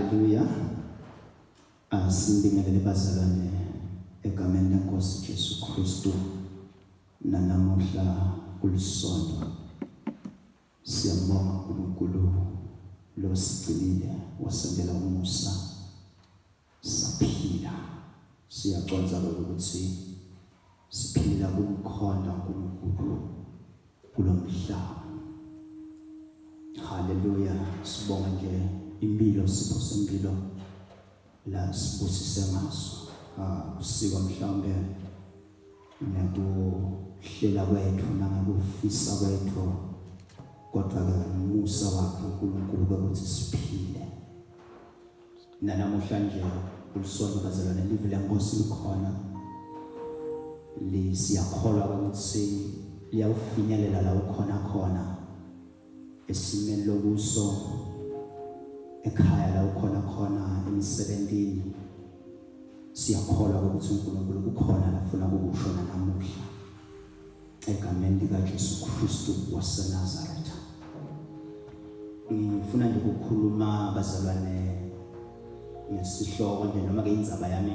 Hallelujah. Sibingelele bazalwane egameni leNkosi Jesu Kristu nanamuhla kulisonto. Siyambonga uNkulunkulu lo sigcinile wasendela umusa saphila. Siyaconza ukuthi siphila kumkhonda uNkulunkulu kulomhlaba. Hallelujah. Sibonga nje impilo sipho sempilo la sibusise ngaso. Usiko mhlawumbe nekuhlela kwethu nangokufisa kwethu, kodwa ke umusa wakhe uNkulunkulu ukuthi siphile. Nanamuhla nje kulisonto bazalwane live leNkosi likhona. Siyakholwa ukuthi liyawufinyelela la ukhona khona esimeni lokuso, ekhaya la ukhona khona, emsebenzini. Siyakholwa ukuthi uNkulunkulu kukhona lafuna ukukushona namuhla egameni likaJesu Kristu waseNazaretha. Ngifuna nje ukukhuluma bazalwane ngesihloko nje noma ke indzaba yami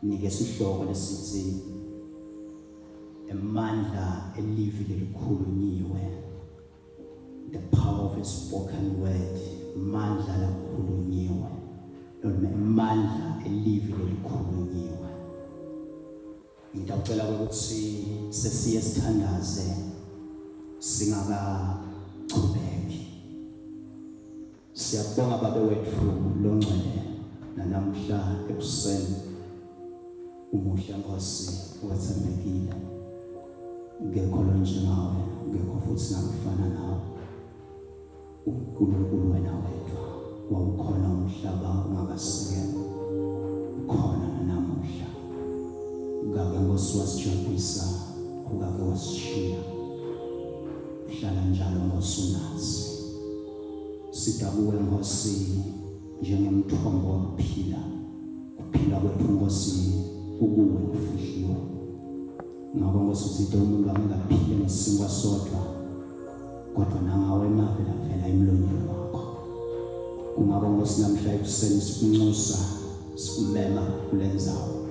nginike isihloko lesithi amandla elivi lelikhulunyiwe. The power of a spoken word. Mandla lakhulunyiwe. Noma mandla elivi lelikhulunyiwe. Ngicela ukuthi sesiye sithandaze singakaqhubeki. Siyabonga Baba wethu longcwele nanamuhla ekuseni umuhle Nkosi wethembekile. Ngekho lonjengawe, ngekho futhi nakufana nawe. uNkulunkulu wena wedwa wawukhona umhlaba ungakasekelo, ukhona namuhla. Ngake Nkosi wasijabulisa, ukake wasishiya. Uhlala njalo Nkosi unathi. Sidabuke Nkosi njengemthombo wokuphila. Kuphila kwethu Nkosi ukuwe kufihliwe. Ngakho Nkosi uthi umuntu angaphile ngesingwa sodwa, kodwa nangawe mavela vela emlonyeni wakho. Kungaba Nkosi namhla ekuseni sikunxusa, sikumema kulenzawo.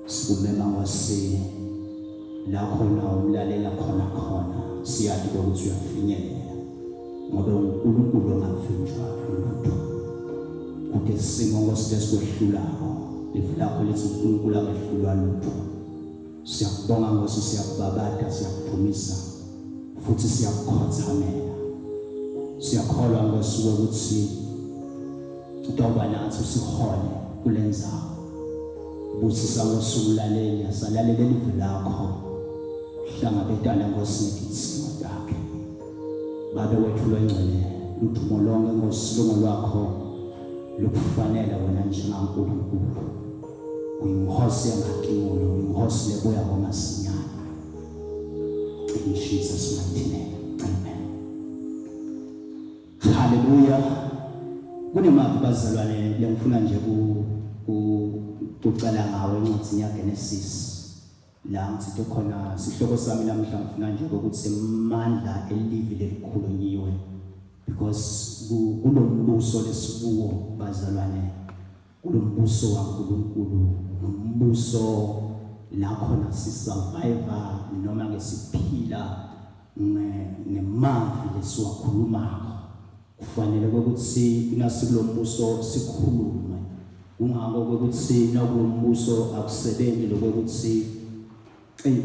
Sikumema Nkosi la khona umlalela khona siyazi ukuthi uyafinyelela. Ngoba uNkulunkulu ongavinjwa lutho. Kude simo Nkosi lesikwehlulayo, livela lakho lithi uNkulunkulu angehlulwa lutho. Siyakubonga Nkosi, siyakubabada, siyakudumisa futhi siyakukhothamela. Siyakholwa Nkosi ukuthi utoba nathi usihole kulenzawo. Busisa Nkosi umlaleli, asalalele ilizwi lakho. Hlangabetana Nkosi ngedithingo lakhe. Baba wethu longcwele, ludumo lonke Nkosi lungo lwakho lukufanele wena njengaNkulunkulu. Uyinkosi yangakimulo, uyinkosi lebuya ngomasinyane. In Jesus' mighty name, amen. Hallelujah. Kunemaphi bazalwane lengifuna nje ukucala ngawe encwadini yaGenesis. La ngithi khona sihloko sami namhla ngifuna nje ukuthi amandla elivi lelikhulunyiwe, because kulombuso lesikuwo bazalwane, kulombuso waNkulunkulu, umbuso la khona sisurvivor noma ngesiphila ngemavi lesiwakhulumako. Kufanele ukuthi nasilombuso sikhulume. Ungako ukuthi nakulombuso akusebenzi lokuthi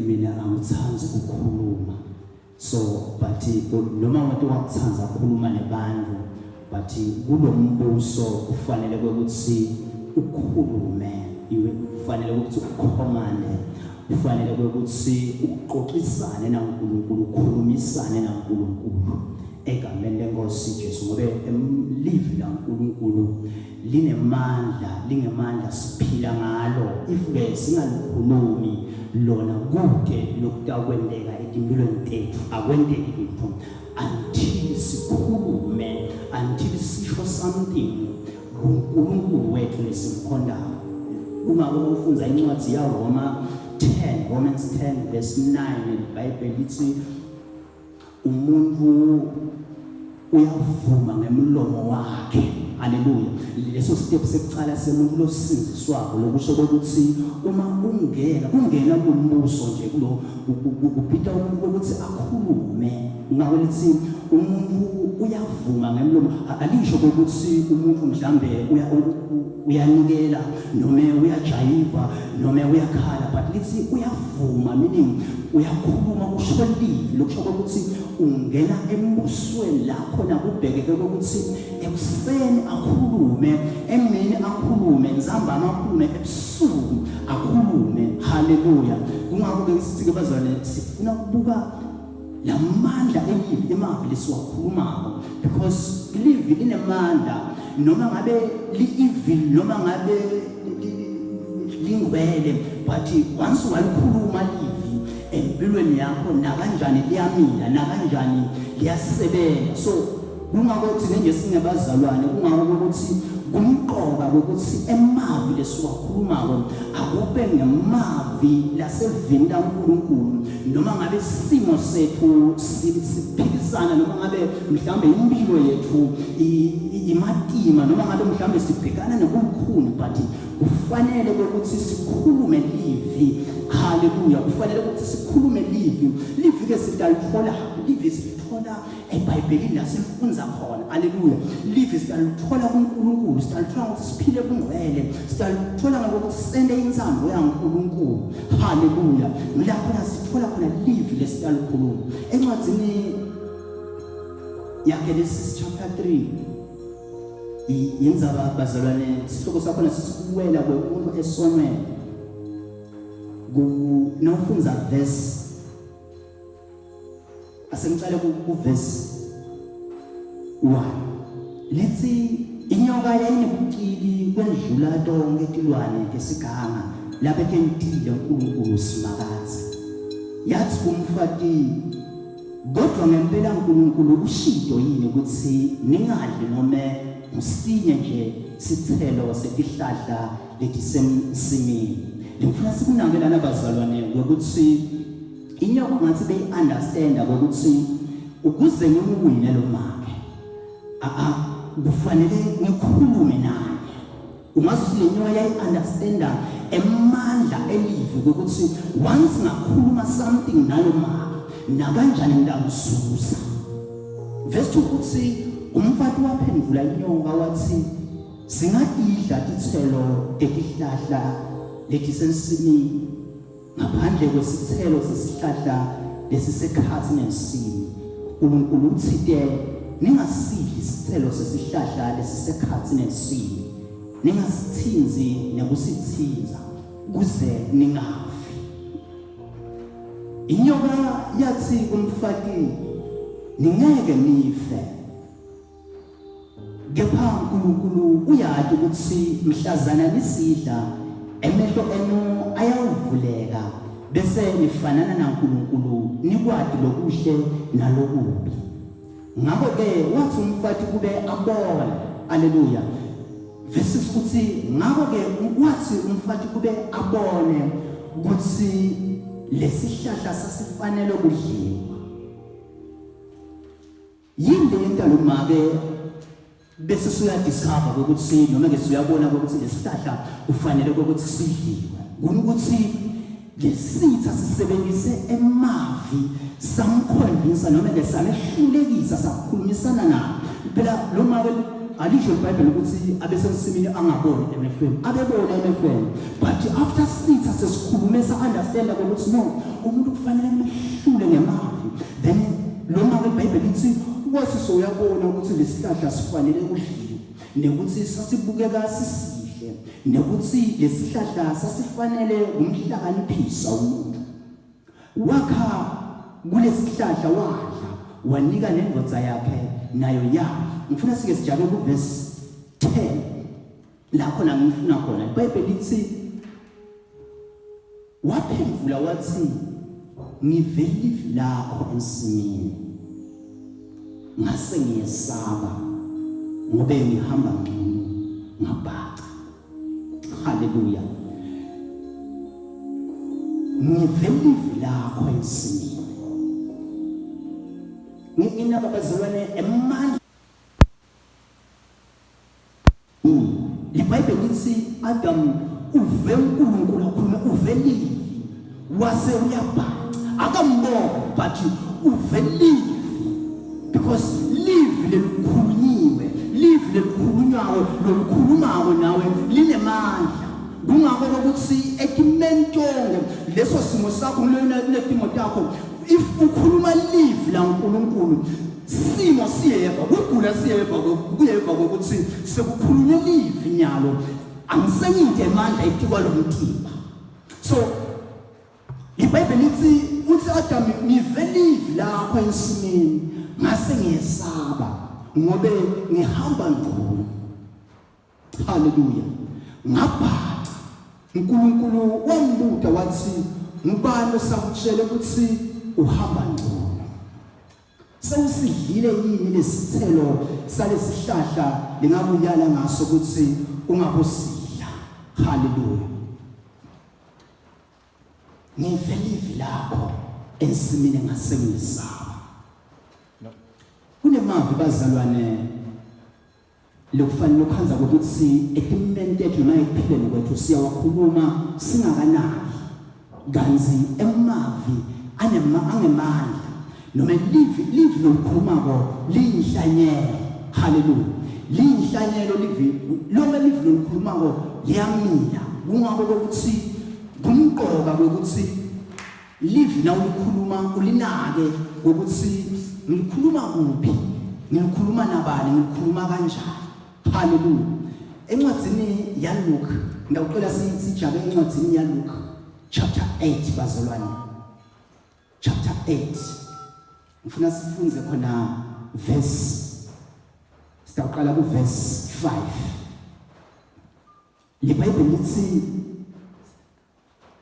mina angithandi ukukhuluma. So but noma umuntu wakuthanda ukukhuluma nebantu, but kulombuso kufanele ukuthi ukhulume. Iwe kufanele ukuthi ukhomande, kufanele ukuthi uxoxisane naNkulunkulu, ukhulumisane naNkulunkulu egameni leNkosi Jesu. Ngoba livi laNkulunkulu linemandla, lingemandla siphila ngalo. If ke singalikhulumi lona kude lokutakwendeka empilweni zethu, akwendeki litho until sikhulume, until sisho something kuNkulunkulu wethu lesimkhondayo. Uma ufunza incwadi yaRoma 10, Romans 10 verse 9, iBhayibheli lithi umuntu uyavuma ngemlomo wakhe haleluya leso step sekucala semuntu losinziswako lokusho ukuthi uma ungena kumbuso nje kulo kupita umuntu ukuthi akhulume ngawe lithi umuntu uyavuma ngemlomo alisho ukuthi umuntu mhlambe uyanikela noma uyajayiva noma uyakhala but lithi uyavuma meaning uyakhuluma usho livi lokusho ukuthi ungena embusweni lapho nakubhekeke ukuthi ekuseni akhulume emini akhulume nzambama akhulume ebusuku akhulume haleluya kungakho ke sithi ke bazalwane sifuna ukubuka lamandla elivi emavi lesiwakhulumako because livi linemandla noma ngabe li-evil noma ngabe lingcwele but once walikhuluma livi empilweni yakho nakanjani liyamila nakanjani liyasebenza so kungakho thina nje singebazalwane kungakho ukuthi kumqoka ukuthi emavi lesiwakhulumako akube ngemavi lasevini laNkulunkulu noma ngabe isimo sethu siphikisana noma ngabe mhlambe impilo yethu imatima noma ngabe mhlambe sibhekana nokukhulu but kufanele ukuthi sikhulume livi haleluya kufanele ukuthi sikhulume livi ke sitalithola livi sithola eBhayibhelini lasifunza khona haleluya livi sitalithola kuNkulunkulu sitalithola ukuthi siphile kungcwele sitalithola ngokuthi sende insando yaNkulunkulu haleluya lapho sithola khona livi lesitalikhuluma encwadzini yaGenesis chapter 3 yenza bazalwane isihloko sakhona sisiwela kwemuntu esonweni nofunza verse asengicela ku verse 1 lethi inyoka yayinebuciki kwendlula tonke tilwane tesiganga lapho kentile uNkulunkulu simakazi yathi kumfati kodwa ngempela uNkulunkulu ushido yini ukuthi ningadli noma usinye nje sithelo setihlahla letisemsimini ngifuna sikunangelana bazalwane ukuthi inyoka ngathi beyi-understand ukuthi ukuze ngimuwine lo make kufanele ngikhulume naye ungazi ukuthi le nyoka yayi-understanda emandla elivi ukuthi once ngakhuluma something nalo make nakanjani ngidamzuza verse 2 ukuthi umfati waphendula inyoka wathi singadidla tithelo tetihlahla letisensimini ngaphandle kwesithelo sesihlahla lesisekhathi nesini uNkulunkulu uthite ningasidli isithelo sesihlahla lesisekhathi nesini ningasithinzi nekusithinza kuze ningafi inyoka yathi kumfati ningeke nife kepha uNkulunkulu uyati ukuthi mhlazana nisidla emehlo enu ayavuleka bese nifanana naNkulunkulu nikwati lokuhle nalokubi ngakho ke wathi umfati kube abona haleluya verse ukuthi ngakho ke wathi umfati kube abone ukuthi lesihlahla sasifanele ukudliwa yini into lomake bese suyadiscover ukuthi noma ke siyabona ukuthi lesihlahla kufanele ukuthi sidliwe ukuthi lesitha sisebenzise emavi samkhonvisa noma ke samehlulekisa sakhulumisana naye phela lo make alisho iBhayibheli ukuthi abesensimini angaboni emehlweni abebona emehlweni but after sitha sesikhulume sa-understand ukuthi no umuntu kufanele mehlule ngemavi then lo make iBhayibheli lithi wathi soyabona ukuthi lesihlahla sifanele ukudliwa nekuthi sasibukeka sisihle nekuthi lesihlahla sasifanele umhlakaniphisa umuntu wakha kulesihlahla wadla wanika nendodza yakhe nayo yadla ngifuna sike sijabe ku verse 10 la khona ngifuna khona iBhayibheli lithi waphendula wathi ngivelivi lakho ensimini ngase ngiyesaba ngobe ngihamba ngabhaca haleluya ngivelivi lakho ensimini ngina babazalwane emandla iBhayibheli lithi Adam uve uNkulunkulu akhuluma uve livi wase uyabhaca akambo but uve livi because livi lelikhulunyiwe livi lelikhulunywayo lolukhulumayo nawe linemandla kungakho ukuthi ekumentonge leso simo sakho letimo takho if ukhuluma livi la uNkulunkulu simo siyeva ukugula siyeva kuyeva ukuthi sekukhulunywa livi nyalo angisenginte amandla etikwa lomthimba so iBhayibheli lithi uthi Adam ngive livi lakho ensimini ngase ngiyesaba ngobe ngihamba ngqo haleluya ngaphatha uNkulunkulu wambuza wathi ngubani osakutshela ukuthi uhamba ngqo sewusidlile yini lesithelo salesihlahla lingakuyala ngaso ukuthi ungabusidla haleluya ngive livi lakho ensimini ngasengiyisaba kunemavi bazalwane lokufanele ukhanza ukuthi etimeni tethu noma ekuphileni kwethu siyawakhuluma singakanaki kanzi emavi angemandla noma livi lokukhulumako liyinhlanyelo haleluya liyinhlanyelo livi lonke livi lokukhulumako liyamila kungakho ukuthi kumqoka ukuthi livi na ukukhuluma ulinake ukuthi ngikhuluma kuphi ngikhuluma nabani ngikhuluma kanjani haleluya encwadzini yaLuke ngiyaqela sijabe encwadzini yaLuke chapter 8 bazalwane chapter 8 ngifuna sifunze khona verse sitaqala ku verse 5 iBhayibheli lithi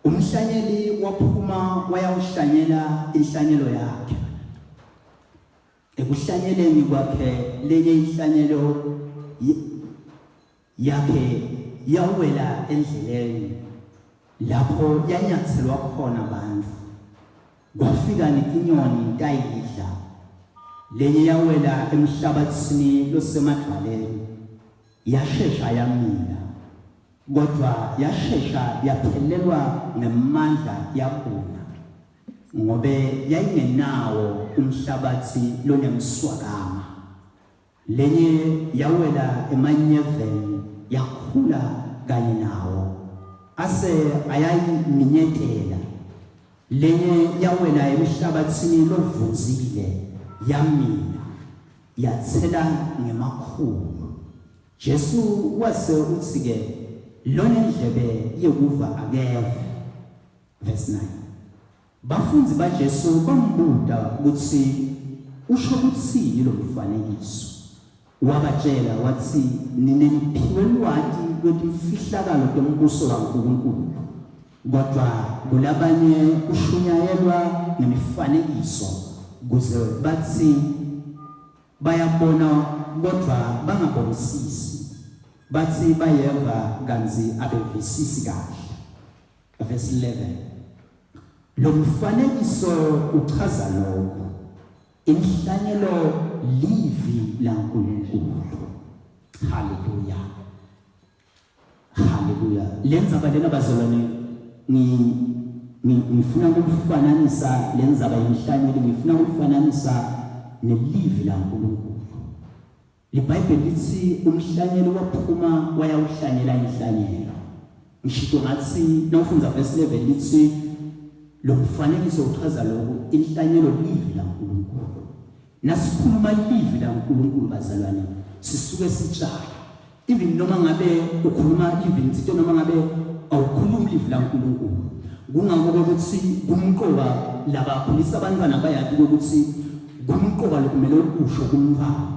umhlanyeli waphuma wayawuhlanyela inhlanyelo yakhe ekuhlanyeleni kwakhe lenye inhlanyelo yakhe yawela endleleni lapho yanyathelwa khona abantu kwafika inyoni tayidla lenye yawela emhlabathini losemadvaleni yashesha yamila kodwa yashesha yaphelelwa ngamandla yakuna ngobe yayingenawo umhlabathi lonemswakama lenye yawela emanyeveni yakhula kanye nawo ase ayayiminyetela lenye yawela emhlabathini lovunzile yamila yathela ngemakhulu Jesu wase utsike lona indlebe yekuva akeve verse 9 bafunzi baJesu bambuza ukuthi usho ukuthini lo mfanekiso wabatshela wathi nineniphiwe lwati lwetimfihlakalo tombuso kaNkulunkulu kodwa kulabanye kushunyayelwa ngemifanekiso kuze bathi bayabona kodwa bangabonisisi bathi bayeva kanzi abevisisi kahle verse 11 lo mfanekiso uchaza lokho inhlanyelo livi laNkulunkulu haleluya haleluya lenza balena bazalwane ngifuna ukufananisa lenza bayinhlanyelo ngifuna ukufananisa nelivi laNkulunkulu iBhayibheli lithi umhlanyelo waphuma wayawuhlanyela inhlanyelo ngisho ngathi nawufunza verse 11 lithi lo mfanekiso uchaza lokho inhlanyelo livi laNkulunkulu nasikhuluma livi laNkulunkulu bazalwane sisuke sitshala even noma ngabe ukhuluma even into noma ngabe awukhulumi livi laNkulunkulu kungakho ukuthi kumqoka labakhulisa abantwana bayaki ukuthi kumqoka lokumele ukusho kumntwana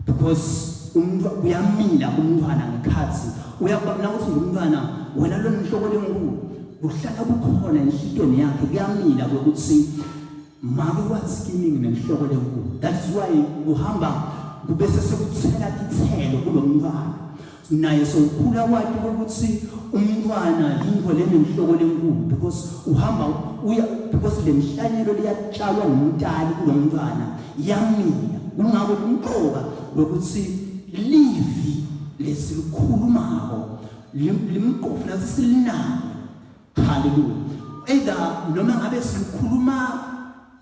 because umntwana uyamila umntwana ngekhathi uyabona ukuthi umntwana wena lo mhloko lenkulu uhlala kukhona enhlitweni yakhe kuyamila ukuthi make wathikimini nenhloko lenkulu that's why uhamba kubese sekuthela ithelo kulomntwana naye sokhula wathi ukuthi umntwana yinto lenhloko lenkulu because uhamba uya because lemhlanyelo liyatshalwa ngumntali kulomntwana yamila kungako umqoka ukuthi livi lesikhulumako limqofu nathi silinako. Hallelujah. Either noma ngabe sikhuluma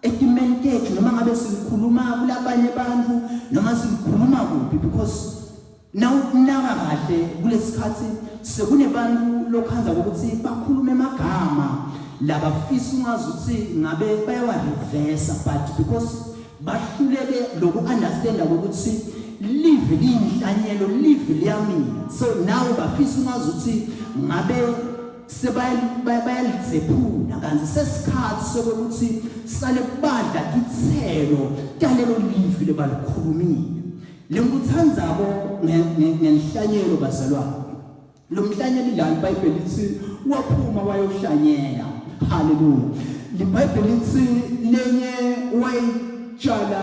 etimeni tethu noma ngabe sikhuluma kulabanye abantu noma sikhuluma kuphi, because nawunaka kahle kulesikhathi sekunebantu lokhanza ukuthi bakhulume amagama labafisa ungazuthi ngabe bayawa reverse, but because bahluleke loku understand ukuthi live linhlanyelo, live liyamina, so now bafisa ungazuthi ngabe bayalizephula kanti sesikhathi sokuthi sale kubadla ithelo talelo live lebalikhulumile. Lengikuthandzako ngenhlanyelo bazalwane, lo mhlanyelo la iBhayibheli lithi waphuma wayohlanyela. Hallelujah. IBhayibheli lithi lenye wayitshala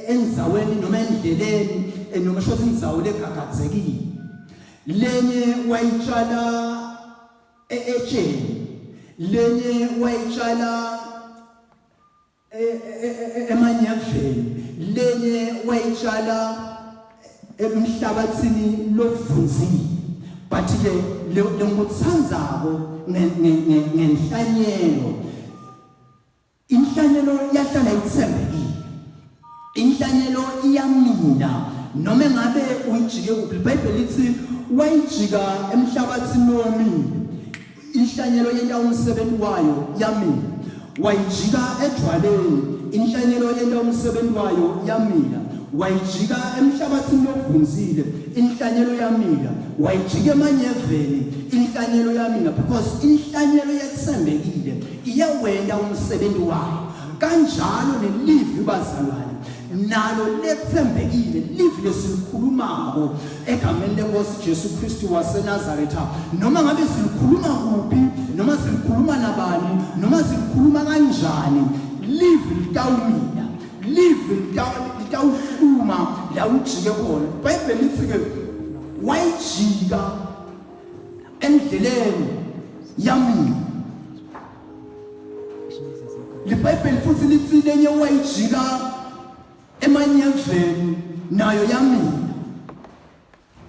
enzaweni noma endleleni noma shothi indzawo legagadzekile, lenye wayitshala etsheni, lenye wayitshala emanyeveni, lenye wayitshala emhlabathini lovunzile. But le ngikuthandzako ngenhlanyelo, inhlanyelo yahlala ithembekile, inhlanyelo iyamila noma ngabe uyijike kuphi. IBhayibheli lithi wayijika emhlabathini womile, inhlanyelo yenta umsebenzi wayo yamila. Wayijika edwaleni, inhlanyelo yenta umsebenzi wayo yamila. Wayijika emhlabathini ovunzile, inhlanyelo yamila. Wayijika emanyeveni, inhlanyelo yamila, because inhlanyelo yethembekile iyawenda umsebenzi wayo. Kanjalo nelivi bazalwane nalo lethembekile, livi lesilikhulumako egameni lenkosi Jesu Kristu waseNazaretha, noma ngabe silikhuluma kuphi noma silikhuluma nabani noma silikhuluma kanjani, livi litawumila, livi litawuhluma la ujike khona. IBhayibheli lithi ke wayijika endleleni yamila. IBhayibheli futhi lithi lenye wayijika emanyeveni nayo yamila.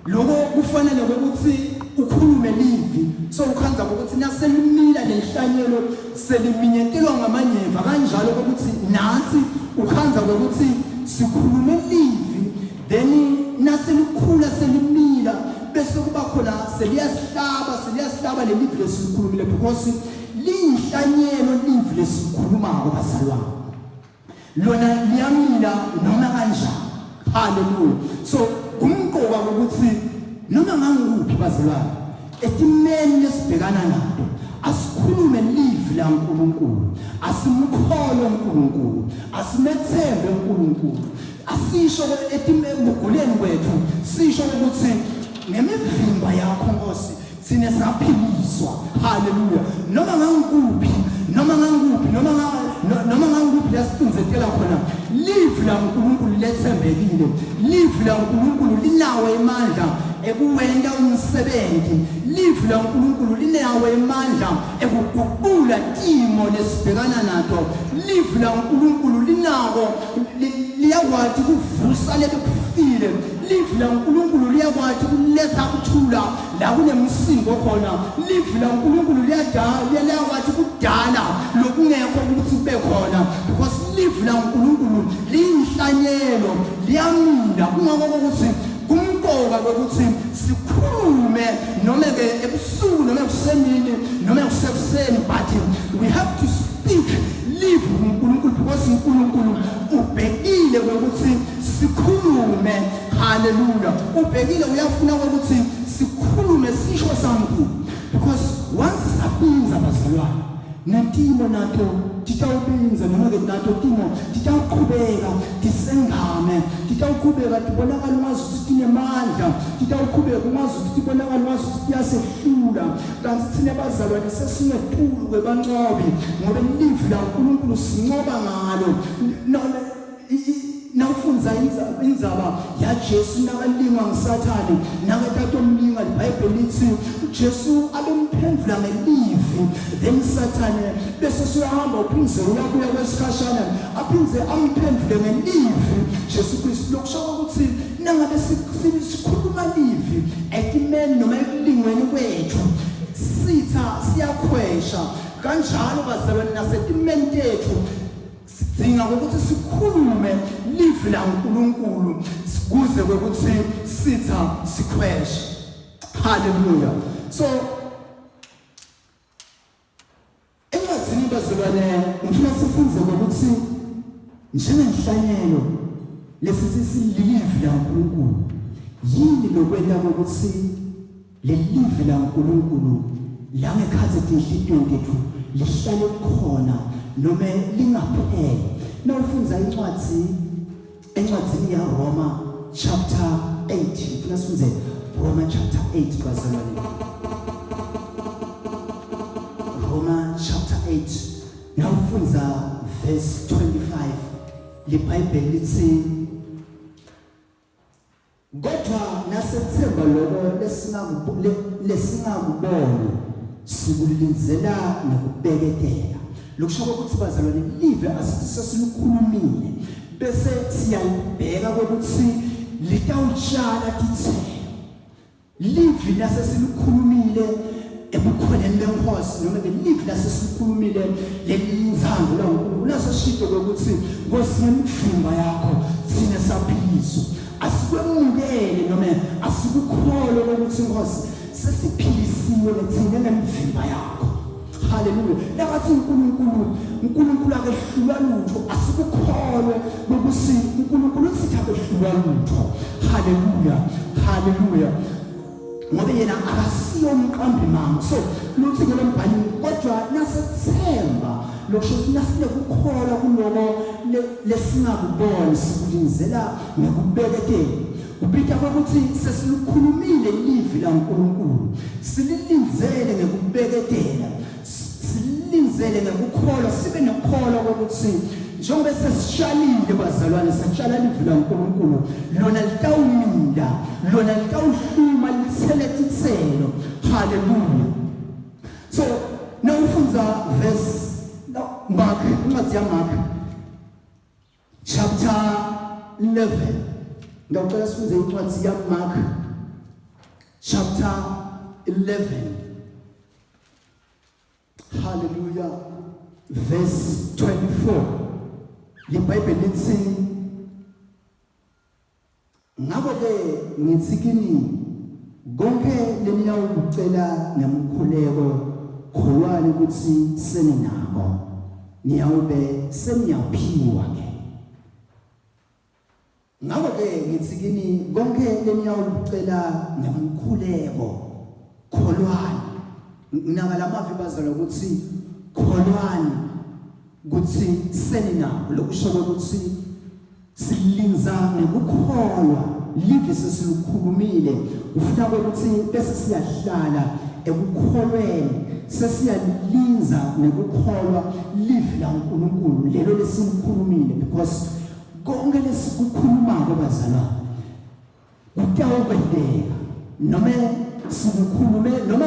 Lokho kufanele ukuthi ukhulume livi, so ukhanza ukuthi naselimila lenhlanyelo seliminyetelwa ngamanyeva, kanjalo ukuthi nathi ukhanza ukuthi sikhulume livi, then naselikhula selimila bese kuba khona seliyasihlaba lelivi lesikhulumile, because linhlanyelo livi lesikhulumako bazalwane, lona liyamila noma kanjani. Hallelujah. So kumqoka ukuthi noma nganguphi bazalwane etimeni lesibhekana nato asikhulume livi la uNkulunkulu, asimkhole uNkulunkulu, asimethembe uNkulunkulu, asisho etimeguleni kwethu sisho ukuthi ngemivimba yakho Nkosi sine saphiliswa. Hallelujah. Noma nganguphi lasifunzekela khona, livi la uNkulunkulu lethembekile, livi la uNkulunkulu linawo amandla ekuwenda umsebenzi, livi la uNkulunkulu linawo amandla ekuguqula timo lesibhekana nato, livi la uNkulunkulu linawo liyakwazi ukuvusa lebekufile, livi la uNkulunkulu liyakwazi ukuletha ukuthula la kunemsindo khona, livi la uNkulunkulu liyakwazi ukudala lokungekho ukuthi kube khona, because livi la uNkulunkulu liyinhlanyelo liyamila. Kungakho ukuthi kumqoka ukuthi sikhulume noma ke ebusuku noma ekusemini noma ekusekuseni, but we have to speak live uNkulunkulu, because uNkulunkulu ubhekile ukuthi sikhulume. Hallelujah. Ubhekile uyafuna ukuthi sikhulume sisho sankulu, because once sapinza bazalwane netimo nato titawupinza noma ke nato timo titawuqhubeka tisengame, titawuqhubeka tibonakala ungazi ukuthi tinemandla, titawuqhubeka ungazi ukuthi tibonakala ungazi ukuthi tiyasehlula, kanti thina bazalwane sesingetulu kwebancobi, ngoba livi la uNkulunkulu sincoba ngalo. Nawufunza indzaba ya Jesu nakalingwa ngisathane nakatato mlinga, iBhayibheli lithi uJesu abemphendula ngelivi, then Sathane bese siyahamba uphindze uyabuya kwesikhashana aphinze amphendule ngelivi Jesu Kristu. Lokusho ukuthi nangabe sikhuluma livi ekimeni noma ekulingweni kwethu sitha siyakhwesha kanjalo bazalwane nasetimeni tethu sidinga ukuthi sikhulume livi la uNkulunkulu kuze ukuthi sitha sikhweshe. Hallelujah. So encwadini bazalwane ngifuna sifunze ukuthi njengenhlanyelo lesithi silivi la uNkulunkulu yini lokwenda ukuthi lelivi la uNkulunkulu la ngekhathi inhliziyo yethu lihlale khona noma lingapheli. Nawufunza encwadini ya Roma chapter 8 ngifuna sifunze Roma chapter 8 bazalwane. Roma chapter 8 nawufunza verse 25 liBhayibheli lithi kodwa nasethemba lokho lesingakubona sikulinzela nokubeketela. Lokusho ukuthi bazalwane live asithi sesilukhulumile bese siyalibheka ukuthi litawutshala tithelo. Live lasesilukhulumile ebukholeni benkosi noma live lasesilukhulumile lelinzando la uNkulunkulu laseshido ukuthi Nkosi yemfimba yakho thina saphiliswa. Asikwemukele noma asikukholwe ukuthi Nkosi sesiphilisiwe thina ngemfimba yakho. Hallelujah. Nakathi uNkulunkulu akehlulwa lutho asikukholwe ukuthi uNkulunkulu uthi akehlulwa lutho. Hallelujah. Hallelujah. Ngoba yena akasiyo umqambi manga. So luthi ngelembhali kodwa nasethemba lokusho sinasile ukukholwa kuloko lesingakubona sikulinzela ngokubeketela. Ubitha ukuthi sesilukhulumile livi la uNkulunkulu sililinzele ngokubeketela silinzele ngokukholwa sibe nokholwa ukuthi njengoba sesishalile bazalwane satshala livi la uNkulunkulu lona litawumila lona litawuhluma lithele tithelo. Hallelujah. So now ufunza verse Mark incwadi ya Mark chapter 11 ngicela sifunze incwadi ya Mark chapter 11 hallelujah verse 24 liBhayibheli lithi ngakho-ke ngithi kini konke leniyakucela ngemkhuleko kholwani ukuthi seninako niyawube seniyaphiwa-ke. Ngakho-ke ngithi kini konke leniyakucela ngemkhuleko kholwani. Nginakala amavi bazalwa ukuthi kholwani ukuthi seninako lokusho ukuthi silinza ngokukholwa live sesilukhulumile ufuna ukuthi bese siyahlala ekukholweni sesiyalinza ngokukholwa live la uNkulunkulu lelo lesikhulumile because konke lesikukhulumako bazalwa kutawukwendeka noma sikukhulume noma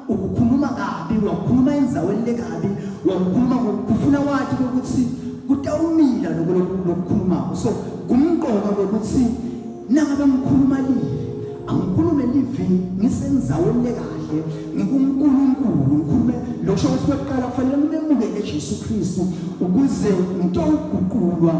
ukukhuluma kabi wakhuluma enzaweni lekabi wakhuluma ukufuna wathi ukuthi kutawumila lokukhuluma. So kumqoka ukuthi nangabe ngikhuluma livi angikhulume livi ngisenzaweni lekahle ngikuNkulunkulu ngikhulume lokusho ukuthi kwaqala kufanele ngimemukele Jesu Kristu ukuze ngitawuguqulwa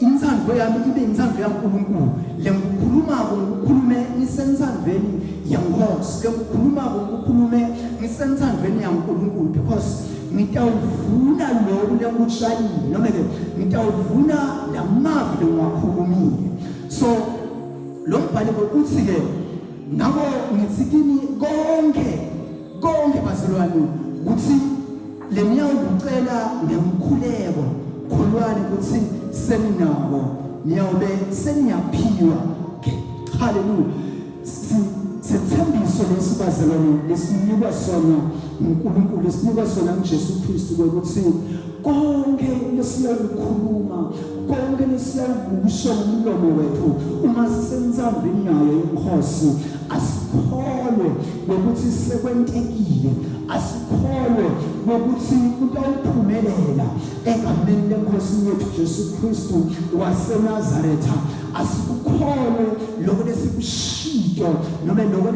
inzandvo yami ibe inzandvo yaNkulunkulu. Le ngikhulumako ngikhulume ngisenzandveni yaNkosi le ngikhulumako ngikhulume ngisenzandveni yaNkulunkulu because ngitawuvuna lokhu lengikutshalile noma ke ngitawuvuna lamavi lengiwakhulumile. So lo mbhalo uthi ke ngako ngithi kini konke bazalwane ukuthi leniyakucela ngemkhuleko kholwani ukuthi seninako niyawube seniyaphiwa. Hallelujah. Sithembiso lesibazalwane lesinikwa sona uNkulunkulu lesinikwa sona uJesu Kristu ukuthi konke lesiyakukhuluma konke lesiyakusho ngomlomo wethu uma sisenzambini yayo yenkosi asikholwe ukuthi sekwentekile asikholwe ukuthi kutawuphumelela egameni lenkosi yethu Jesu Kristu waseNazaretha asikukhole lokho lesikushito noma lokho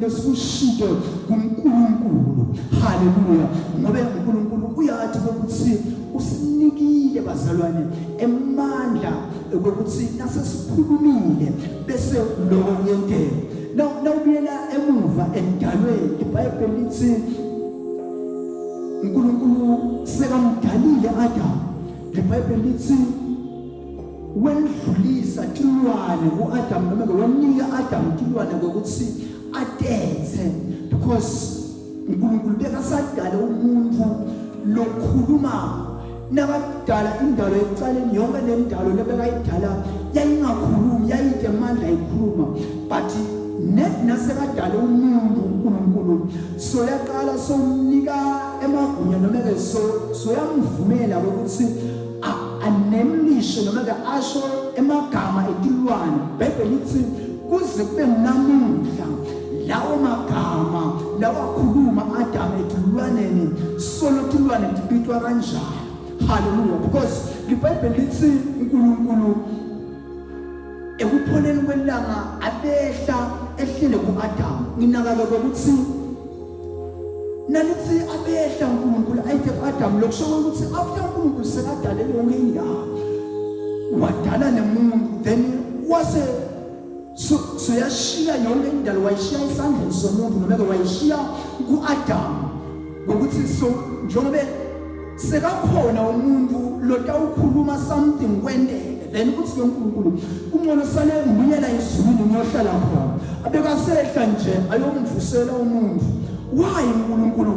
lesikushito kuNkulunkulu. Haleluya. Ngoba uNkulunkulu uyathi ukuthi usinikile bazalwane emandla ukuthi nasesikhulumile bese lokho kuyenteka. Nawubuyela emuva endalweni iBhayibheli lithi uNkulunkulu sekamdalile Adam. iBhayibheli lithi wendlulisa tilwane uAdam noma wanika Adam tilwane ngokuthi atethe, because uNkulunkulu bekasadala umuntu lokhuluma. Nakadala indalo ekucaleni yonke lendalo lebekayidala yayingakhulumi, yayide amandla ayikhuluma, but nasekadala umuntu uNkulunkulu soyaqala somnika emagunya noma ke soyamvumela ukuthi anemlishe noma ke asho emagama etilwane. iBhayibheli lithi kuze kube namuhla lawo magama lawakhuluma Adam etilwaneni solo tilwane tibitwa kanjalo. Hallelujah. Because iBhayibheli lithi uNkulunkulu ekupholeni kwelanga abehla ehlele kuAdam. Nginakala ukuthi nalithi abehla uNkulunkulu ayithe kuAdam lokusho ukuthi after uNkulunkulu sekadala yonke indawo wadala nemuntu, then wase soyashiya yonke indalo wayishiya esandleni somuntu noma ke wayishiya kuAdam ngokuthi so njengoba sekakhona umuntu lotawukhuluma something kwendeke, then uthi uNkulunkulu kungcono sale ngibuyela ezulwini ngiyohlala khona abekasehla nje ayomvusela umuntu. Why uNkulunkulu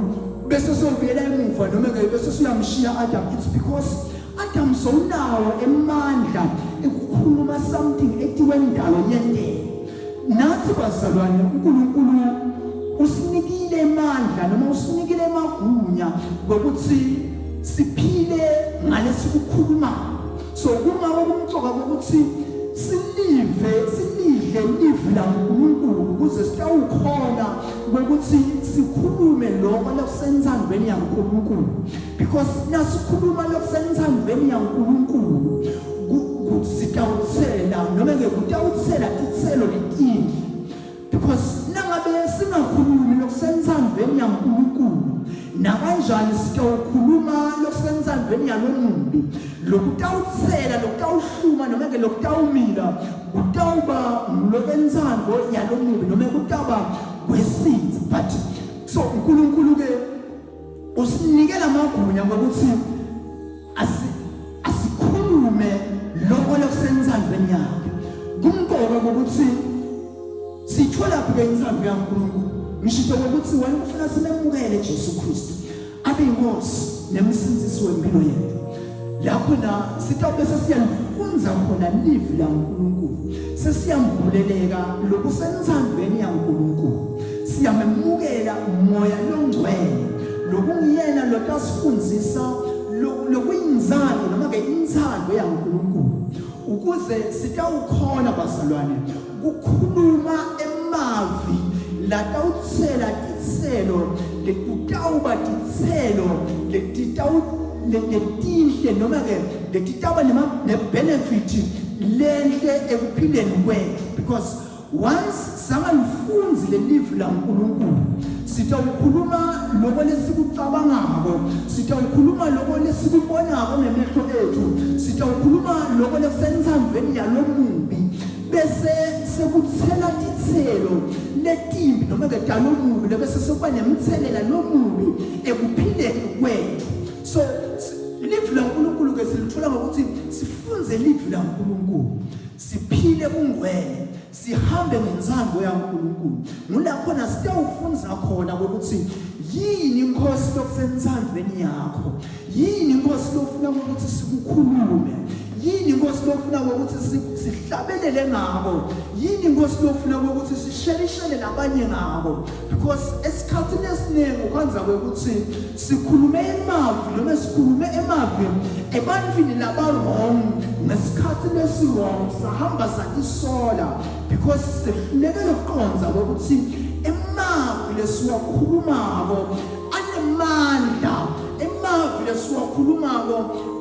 bese sobuyela emuva noma ke bese siyamshiya Adam? It's because Adam sonawo emandla ukukhuluma something etiwe ndalo yendeke. Nathi bazalwane uNkulunkulu usinikile emandla noma usinikile emagunya ngokuthi siphile ngalesikukhuluma. So kuma okumcoka ukuthi silidle la uNkulunkulu ukuze sitawukhona ukuthi sikhulume lokho lokusenzandweni yaNkulunkulu, because nasikhuluma lokusenzandweni yaNkulunkulu sitawuthela noma ke kutawuthela ithelo letini, because nangabe singakhulumi lokusenzandweni yaNkulunkulu nakanjani sitawukhuluma lokusenzandweni yalomumbi lokutawuthela lokutawuhluma noma ke lokutawumila kutawuba lokwenzando yalomumbi noma kutawuba kwesitha. But so uNkulunkulu ke usinikela amagunya ngokuthi asikhulume lokho lokusenzandweni yakhe. Kumqoka ukuthi sithola ke insando yaNkulunkulu. Ngisho ukuthi wena ufuna simemukele Jesu Kristu abe inkosi nemsindisi wempilo yethu. Lapho na sitawube sesiyafunza khona livi laNkulunkulu, sesiyambuleleka lokusenzandweni yaNkulunkulu, siyamemukela umoya longcwele lokungiyena lotasifundisa lokuyinzalo noma ke insando yaNkulunkulu, ukuze sitawukhona bazalwane ukukhuluma emavi latawuthela titselo lekutawuba titselo letihle noma ke letitaba ne-benefit lenhle ekuphileni kwethu. Because once sangalfunzi lelivi laNkulunkulu sitawukhuluma lokho lesikucabangako, sitawukhuluma lokho lesikubonako ngemehlo ethu, sitawukhuluma lokho lesenzandweni yalomumbi, bese sekuthela titselo letimbi noma ke dalomumbi bese sekuba nemthelela lomubi ekuphileni kwethu. So livi laNkulunkulu ke silithola ngokuthi sifunze livi laNkulunkulu, siphile kungcwele, sihambe ngenzando yaNkulunkulu. Ngulapho na sitawufunza khona ukuthi yini inkosi lokusenzandweni yakho, yini inkosi lofuna ukuthi sikukhulume, yini inkosi lofuna ukuthi sihlabelele ngabo, yini inkosi lofuna ukuthi sisherishele nabanye ngabo. Because esikhathini esiningi ukwenza ukuthi sikhulume emavi noma sikhulume emavi ebantwini labawrong ngesikhathi lesiwrong sahamba sakisola, because sifuneka lokuqonza ukuthi emavi lesiwakhulumako anemandla, emavi lesiwakhulumako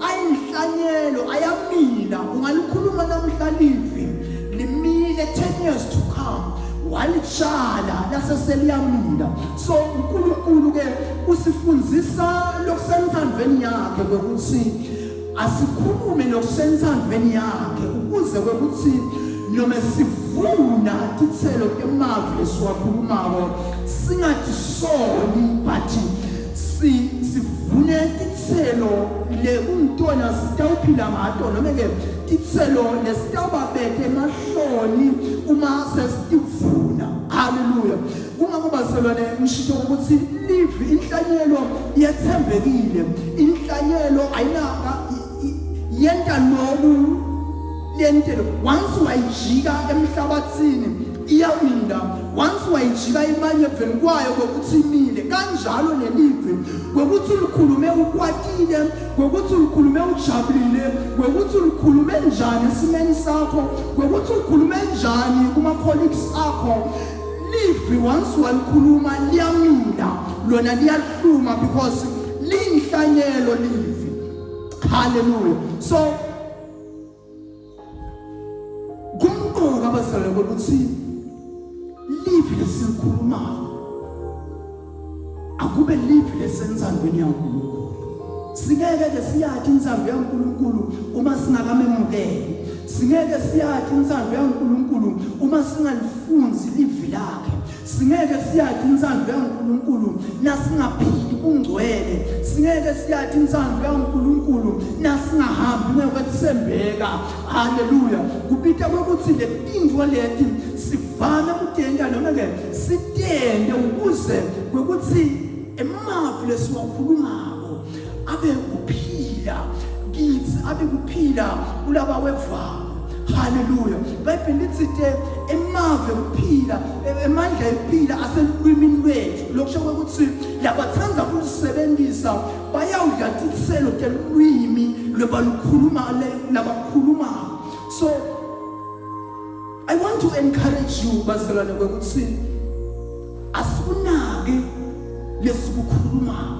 ayinhlanyelo ayamila. Ungalikhuluma namhla livi the 10 years to come walitshala laseseliyamila. So uNkulunkulu ke usifundzisa lokusentandweni yakhe ukuthi asikhulume lokusentandweni yakhe ukuze ukuthi noma sivuna titselo temavi lesiwakhulumako singatisoli but sivune titselo lekuntona sitawuphila ngato noma ke titselo lesitawubabethe emahloni uma sesitivuna. Hallelujah. Kungakho baselwane ngisho ukuthi live inhlanyelo yethembekile, inhlanyelo ayinaka yenta lobu lentelo once wayijika emhlabathini iyamila, once wayijika imanye eveni kwayo kokuthi imile. Kanjalo nelive kokuthi ulikhulume ukwatile, kokuthi ulikhulume ujabulile, kokuthi ulikhulume njani esimeni sakho, kokuthi ulikhulume njani kuma colleagues akho, live once walikhuluma liyamila, lona liyahluma because linhlanyelo live. Hallelujah. So kumqoka abazalwane ukuthi live lesikhuluma akube live lesenzandweni yaNkulunkulu. Singeke siyathi inzando yaNkulunkulu uma singakamemukeli. Singeke siyathi inzando yaNkulunkulu uma singalifunzi live lakhe. Singeke siyathi inzando yaNkulunkulu nasingaphili ungcwele. Singeke siyathi inzando yaNkulunkulu nasingahambi ngokwethembeka. Hallelujah. Kupita ukuthi le tindwa leti sivame kutenda noma ke sitende ukuze ukuthi emavi lesiwakhulumako abe kuphila kithi, abe kuphila kulaba wevalo. Hallelujah. Bible lithi emavi kuphila, emandla ephila aselwimini lwethu. Lokusho ukuthi labathanza ukusebenzisa bayawudla titselo telwimi lobalukhuluma labakhuluma. So I want to encourage you bazalwane ukuthi asikunake lesikukhuluma.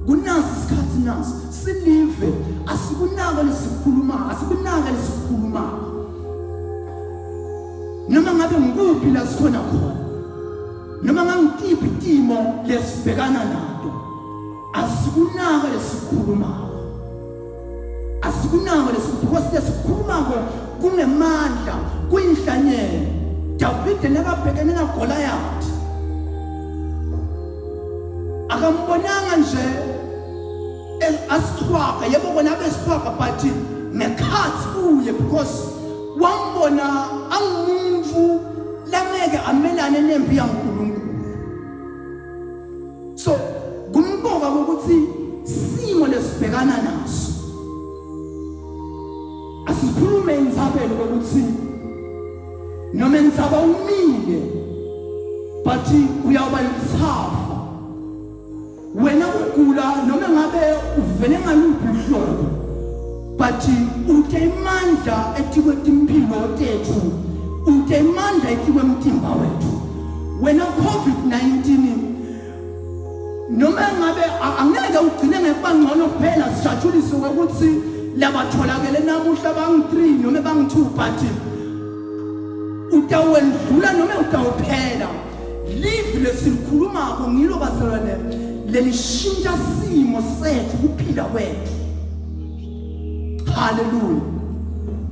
Kunasi isikhathi naso silive, asikunaka lesikhuluma, asikunaka lesikhuluma. Noma ngabe ngikuphi la sikhona khona, noma ngangitiphi timo lesibhekana nato, asikunaka lesikhuluma. Asikunaka lesikhuluma, lesikhuluma kungemandla, kuyinhlanyelo. David nekabhekene naGoliath akambonanga nje asichwaka, yebo kona besichwaka but nekhathi kuye because wambona angumuntu lameke amelane nempi yaNkulunkulu. So kumboka ukuthi simo lesibhekana naso asikhulume inzabelo ukuthi noma inzaba umile but uyawuba lithafa. Wena ugula noma ngabe uvele ngaluphi uhlobo but utemandla etikwe timpilo tethu, utemandla etikwe mtimba wethu. Wena COVID-19 noma ngabe angeke ugcine ngekubangcono kuphela sijatshulise ukuthi labatholakele namuhla bang3 noma bang2 but utawendlula noma utawuphela. Live lesikhulumako ngilo bazalwane lelishintsha simo sethu kuphila kwethu. Hallelujah.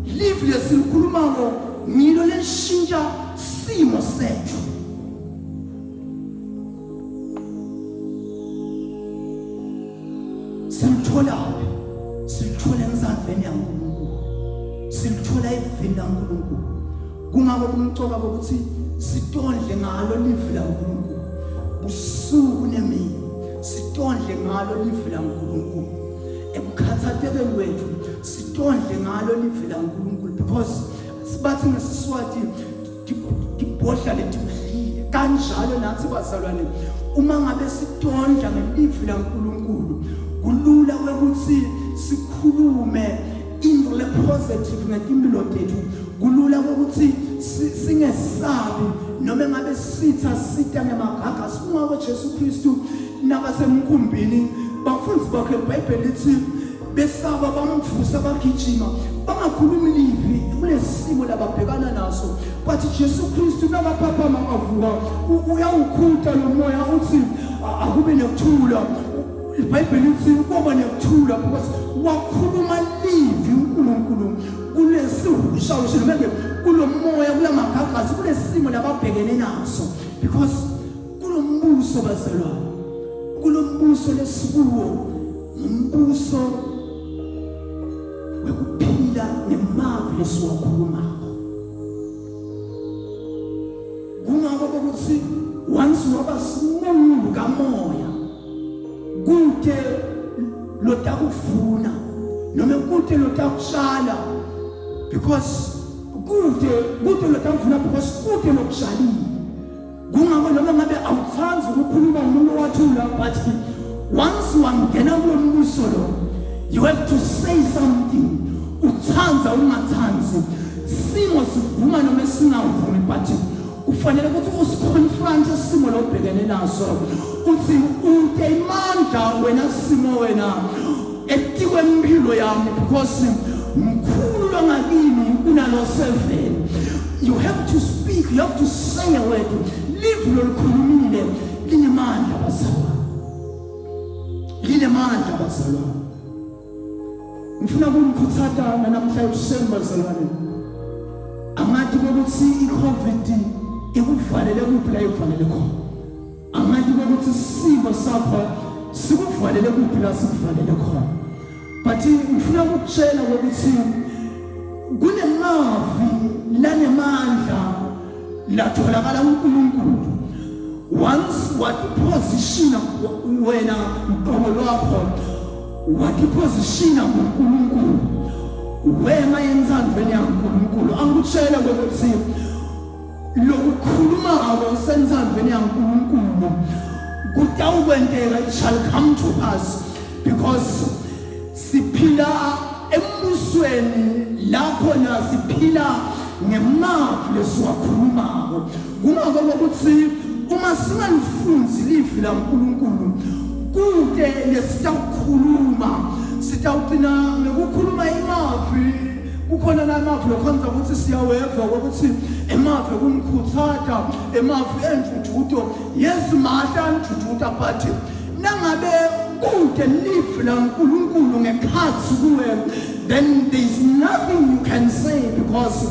Live lesikhulumako ngilo lelishintsha simo sethu. Silithola enzandweni yaNkulunkulu, silithola evini laNkulunkulu. Kungako kumcoka ukuthi sitondle ngalo live laNkulunkulu busuku nemini, sitondle ngalo live laNkulunkulu ekukhathaleleni wethu, sitondle ngalo live laNkulunkulu because sibathi ngesiswati dibodla letimhlile. Kanjalo nathi bazalwane uma ngabe sitondla ngelive laNkulunkulu kulula ukuthi sikhulume into le positive ngetimpilo tethu, kulula ukuthi singesabi noma ngabe sitha ngemagaga singakho Jesu Kristu nabasemkhumbini bafundisi bakhe iBhayibheli lithi besaba bamvusa bagijima bangakhulumi livi kulesimo lababhekana naso but Jesu Kristu nakapapa makavuka uyawukhutha lo moya uthi akube nekuthula iBhayibheli lithi kuba nekuthula because wakhuluma livi uNkulunkulu kulesihushawisho manje kulomoya kulamagagasi kulesimo lababhekene naso because kulombuso bazalwane kulombuso lesikuwo umbuso wekuphila nemavi lesiwakhulumako kungako ukuthi once waba simungu kamoya kude lotakufuna noma kude lotakushala because kude lotakufuna because kude lokushalile kungako noma ngabe awuthanzi ukukhuluma umuntu wathula but once wangena kulombuso lo you have to say something uthanza ungathanzi simo sivuma noma singavumi but ufanele ukuthi usiconfront isimo lobhekene naso uthi ude imandla wena simo wena etikwe impilo yami because mkhulu ngakini kunalo 7 you have to speak you have to say a word live lolukhulumile linemandla bazalwane ngifuna ukumkhuthaza namhlanje uSemba bazalwane amathi ukuthi iCovid ikuvalele kuphi la ivalele khona amathi ukuthi isimo sakho sikuvalele kuphi la sikuvalele khona but ngifuna ukutshela ukuthi kunemavi lanemandla latholakala uNkulunkulu once wakupositiona wena mqomo wakho wakupositiona uNkulunkulu wema yenzandweni yaNkulunkulu angikutshela ukuthi lokukhuluma abosenzandweni yaNkulunkulu kutawukwenteka it shall come to pass because siphila embusweni lapho na siphila ngemavi lesiwakhulumako kungako ukuthi uma singalifunzi livi laNkulunkulu kude lesitawukhuluma sitawugcina ngokukhuluma imavi kukhona namavi lokhonza ukuthi siyaweva ukuthi emavi kumkhuthatha emavi enjujudo yesimahla enjujudo but nangabe kude livi laNkulunkulu ngekhathi kuwe then there is nothing you can say because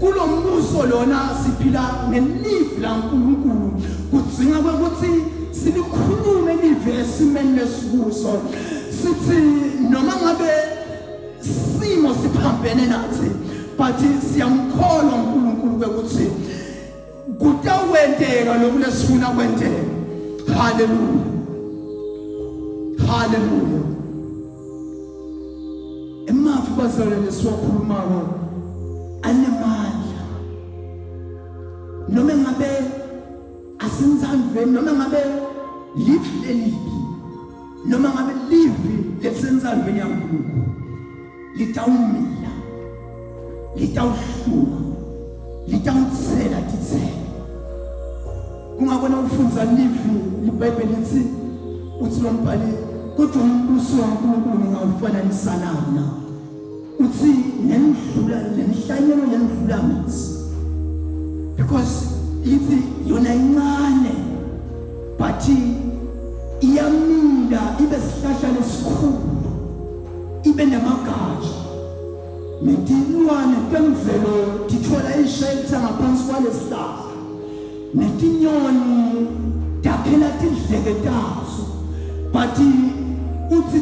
kulombuso lona siphila ngelivi laNkulunkulu kudzinga ukuthi silikhulume livi esimeni lesikuso sithi noma ngabe simo siphambene nathi but siyamkholwa uNkulunkulu ukuthi kutawenteka lokulesifuna kwenteka hallelujah emafi bazalwane siwakhulumako anemandla noma ngabe asinzandweni noma ngabe livi lelibi noma ngabe livi lesenzandweni yaNkulunkulu litawumila litawuhluma litawutsela titsela kungakona ufunza livi iBhayibheli lithi uthi lombhali kodwa umbuso waNkulunkulu ngawufananisa na uthi nenhlanyelo yendlula mithi because ithi yona incane but iyamila ibe sihlahla lesikhulu ibe namagatsha netilwane temvelo tithola ishelter ngaphansi kwalesihlahla netinyoni taphela tidleke tazo but uthi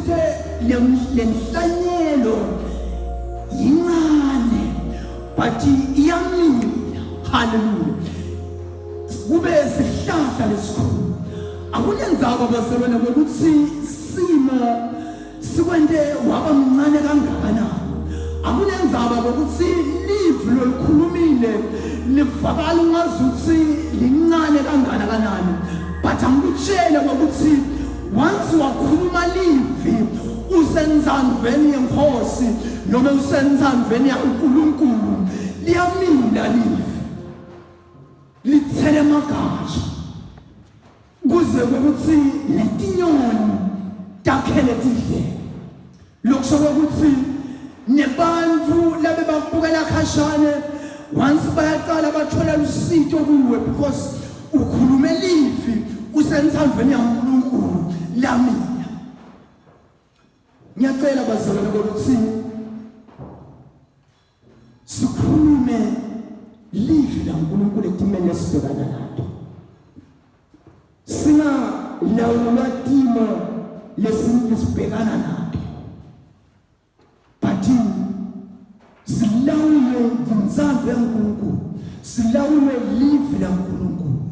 lenhlanyelo yincane but iyamila hallelujah kube sihlahla lesikhulu akunenzaba bazalwane ukuthi simo sikwente waba mncane kangakanani akunenzaba ukuthi livi lolukhulumile livakala ungazuthi lincane kangakanani but angikutshela ukuthi once wakhuluma livi usenzandweni yenkosi noma usenzandweni yaNkulunkulu liyamila livi lithele amagatsha kuze ukuthi letinyoni takhele tidleke lokusho ukuthi nebantu labe bakubukela khashane once bayaqala bathola lusito kuwe because ukhuluma elifi usenthandweni yaNkulunkulu lamina. Ngiyacela bazalwane ukuthi sikhulume lifi laNkulunkulu etimeni esibhekana nazo. Singalawulwa timo lesibhekana nazo. But silawulwe ngumzamvu yaNkulunkulu, silawulwe lifi laNkulunkulu.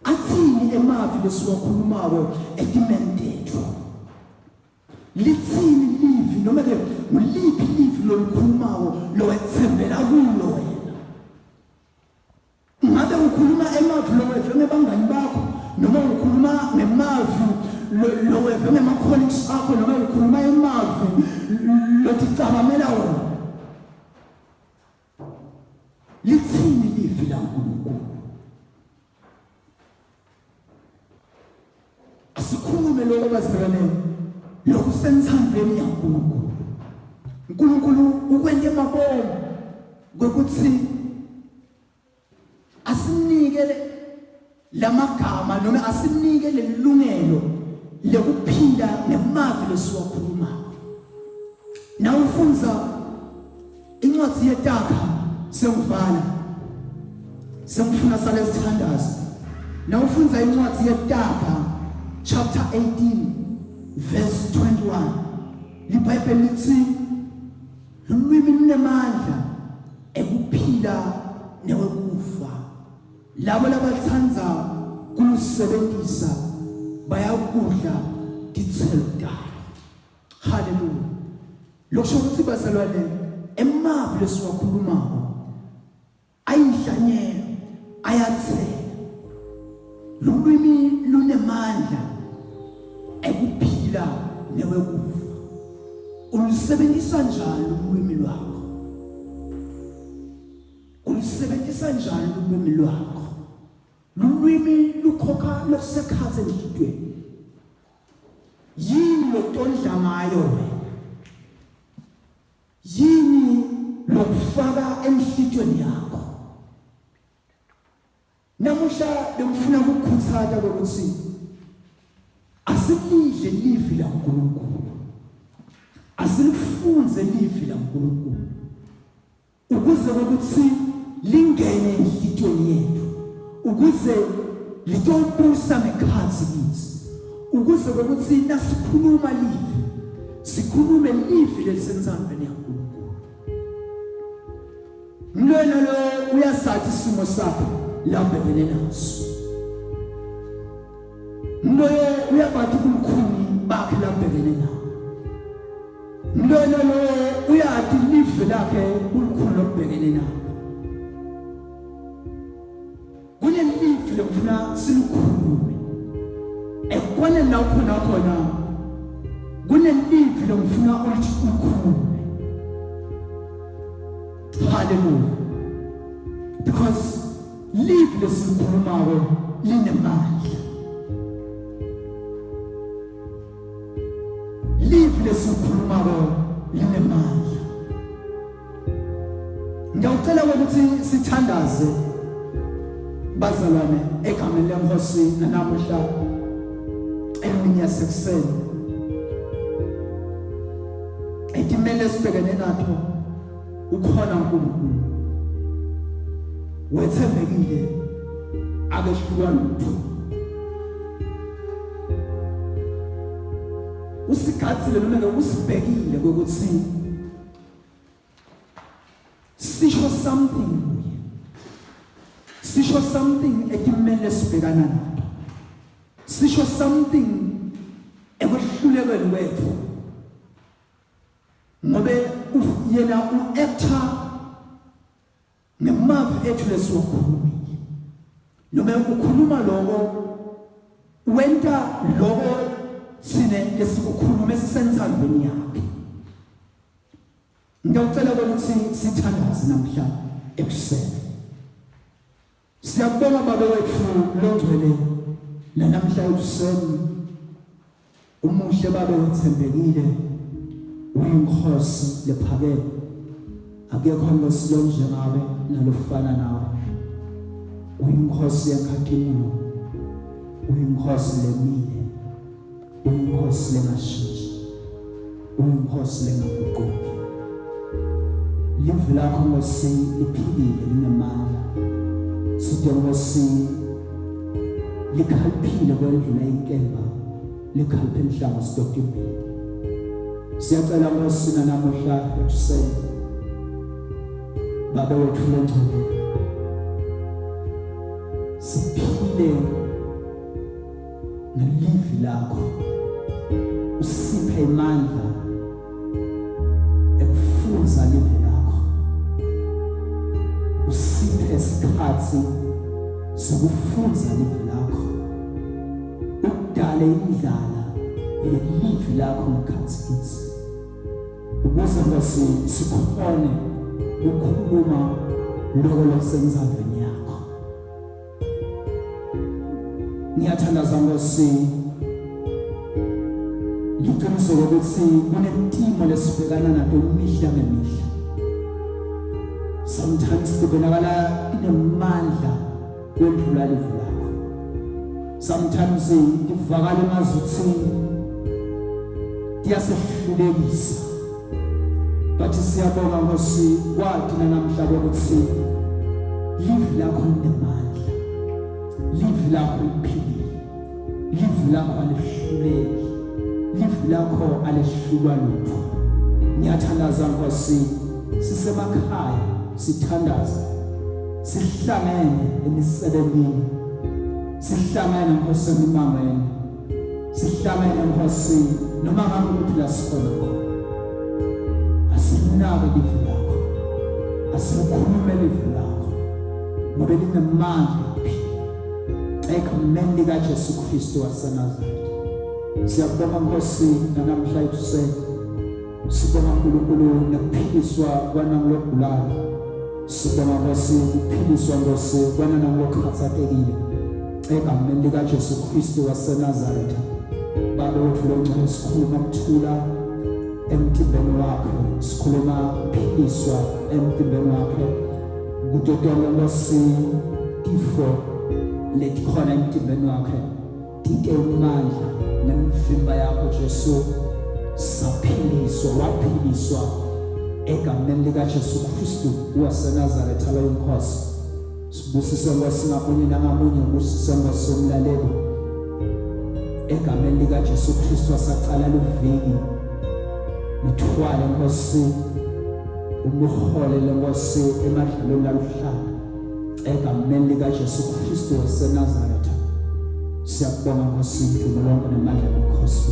Athini emavi lesiwakhulumako etimeni tethu? Lithini livi noma ke uliphi livi lolukhulumako lowethembela kulo wena? Ngabe ukhuluma emavi lowethu ngebangani bakho noma ukhuluma ngemavi lowethu ngema-colleagues akho noma ukhuluma emavi loticabamela wona? Lithini livi laNkulunkulu? Asikhulume lokho bazalwane lokhu senthandweni yaNkulunkulu. uNkulunkulu ukwenze mabomo ngokuthi asinike lamagama noma asinike lelungelo lokuphila nemavi lesiwakhuluma. Na ufunza incwadi yeTakha sengivala sengifuna sale sithandaza. Na ufunza incwadi yeTakha chapter 18 verse 21. LiBhayibheli lithi ulwimi lunemandla ekuphila newekufa. Labo labathanza kulusebenzisa bayakudla dithelo dalo. Hallelujah. Lokusho ukuthi bazalwane emavi lesiwakhulumako ayidlanyelo ayathela. Lulwimi lunemandla ekuphila newekufa. Ulusebenzisa njani ulwimi lwakho? Ulusebenzisa njani ulwimi lwakho? Lulwimi lukhokha lokusekhathe enhlitweni. Yini lotondla ngayo wena? Yini lokufaka enhlitweni yakho? Namuhla bengifuna ukukhuthaza ukuthi asilidle livi laNkulunkulu. Asilifunze livi laNkulunkulu. Ukuze ukuthi lingene enhlitweni yethu. Ukuze litobusa ngekhathi kithi. Ukuze ukuthi nasikhuluma livi, sikhulume livi lesenzambeni yaNkulunkulu. Mlwana lo uyasathi isimo sakho lambekele naso. Mloyo uyabathi kumkhuni bakhe lambekele nawo. Mlwana lo uyathi livi lakhe kulukhulu lobhekene nawo. Kunelivi lokufuna silukhulume. Ekwane lapho nakhona kunelivi lokufuna ukuthi ukhulume. Hallelujah. Because live lesikhulumako linemandla. Live lesikhulumako linemandla. Ngiyacela ukuthi sithandaze bazalwane egameni leNkosi namuhla emini yasekuseni. Etimele sibhekene nazo ukhona uNkulunkulu. Wethembekile akehluka lutho. Usigatsile noma usibhekile ukuthi sisho something. Sisho something etimele sibhekana nazo. Sisho something ekwehlulekweni kwethu. Ngobe yena u-actor nemavi ethu lesiwakhulumile. Noma ukukhuluma lokho wenta lokho sine lesikukhuluma esisenzandweni yakhe. Ngiyacela ukuthi sithandaze namhla ekuseni. Siyabonga baba wethu longcwele namhla ekuseni. Umuhle baba wethembekile. uyinkosi lephakeme akekho inkosi njengawe nalofana nawe uyinkosi yakhathini uyinkosi lemile uyinkosi lengashintshi uyinkosi lengaguquki live lakho Nkosi liphilile linemandla sithe Nkosi likhaliphile kwendlula inkemba likhaliphe emhlanga sidokimini siyacela Nkosi namuhla ekuseni Baba wethu lengcwele siphile ngelivi lakho usiphe imandla ekufunza livi lakho usiphe isikhathi sokufunza livi lakho udale indlala yelivi lakho ngekhathi kithi ukuze Nkosi sikhone ukukhuluma lokho lokusenzaveni yakho ngiyathandaza Nkosi ngiqiniso ukuthi kunetimo lesibhekana nato imihla ngemihla sometimes kubonakala inemandla kwendlula livi lakho sometimes ivakala emazuthini iyasehlulekisa but siyabonga Nkosi kwathi namhlanje ukuthi livi lakho linemandla livi lakho liphilile livi lakho alihluleki livi lakho alehlulwa lutho ngiyathandaza Nkosi sisemakhaya sithandaza sihlangene emisebenzini sihlangene Nkosi emimangweni sihlangene Nkosi noma ngabe la sikhona asinake livi lakho asikhulume livi lakho ngoba linemandla ekhamendi kaJesu Kristu waseNazaretha siyabonga Nkosi namhla ekuseni sibonga uNkulunkulu ngokuphiliswa kwanamlobulala sibonga Nkosi ukuphiliswa Nkosi kwanamlokhathatekile ekhamendi kaJesu Kristu waseNazaretha Baba wethu longcwele sikhuluma ukuthula emtimbeni wakhe sikhuluma ukuphiliswa emtimbeni wakhe kutotonga Nkosi ifo letikhona emtimbeni wakhe tike imandla nemvimba yakho Jesu saphiliswa waphiliswa egameni likaJesu Kristu waseNazaretha lo inkosi sibusise Nkosi ngamunye nangamunye ubusise Nkosi umlaleli egameni likaJesu Kristu wasaqala luviki mthwale Nkosi umuholele Nkosi emadlelweni laluhlala egameni likaJesu Kristu waseNazaretha siyabonga Nkosi lonke nemandla lenkosi